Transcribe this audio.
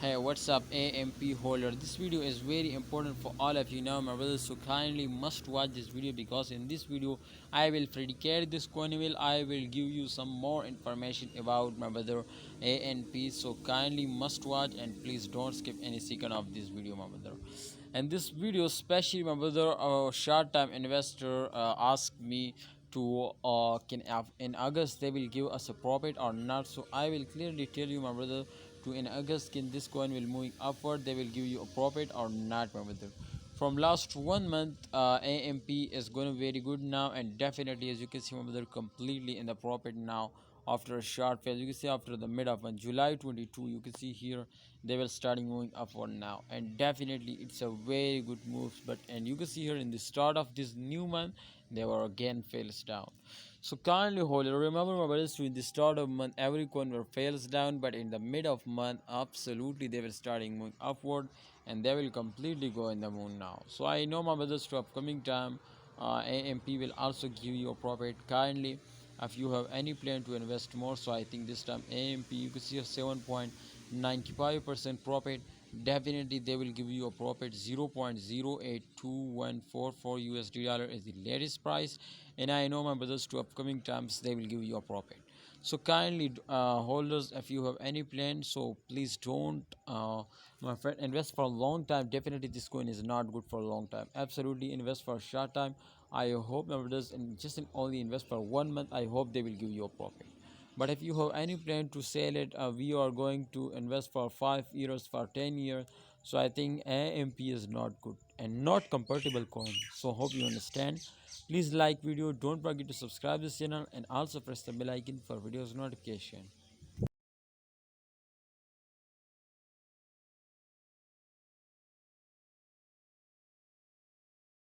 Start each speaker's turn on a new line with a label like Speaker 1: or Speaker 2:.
Speaker 1: Hey, what's up, AMP holder? This video is very important for all of you now, my brothers. So kindly must watch this video because in this video I will predicate this coin will. I will give you some more information about my brother ANP. So kindly must watch and please don't skip any second of this video, my brother. And this video, especially my brother, a short-time investor asked me to can in August they will give us a profit or not. So I will clearly tell you, my brother, to in August can this coin will moving upward, they will give you a profit or not, my brother. From last 1 month, AMP is going very good now, and definitely as you can see, my brother, completely in the profit now after a short phase. You can see after the mid of month, July 22, you can see here they will starting moving upward now, and definitely it's a very good move. But and you can see here in the start of this new month they were again fails down. So kindly hold it. Remember, my brothers, in the start of month every coin will fails down, but in the mid of month absolutely they will starting moving upward, and they will completely go in the moon now. So I know, my brothers, to upcoming time AMP will also give you a profit. Kindly, if you have any plan to invest more, so I think this time AMP you can see a 7.95% profit. Definitely they will give you a profit. 0.082144 USD dollar is the latest price, and I know, my brothers, to upcoming times they will give you a profit. So kindly holders, if you have any plan, so please don't my friend invest for a long time. Definitely this coin is not good for a long time. Absolutely invest for a short time. I hope, my brothers, and just only invest for 1 month. I hope they will give you a profit. But if you have any plan to sell it, we are going to invest for 5 years, for 10 years. So I think AMP is not good and not compatible coin. So hope you understand. Please like video, don't forget to subscribe this channel, and also press the bell icon for videos notification.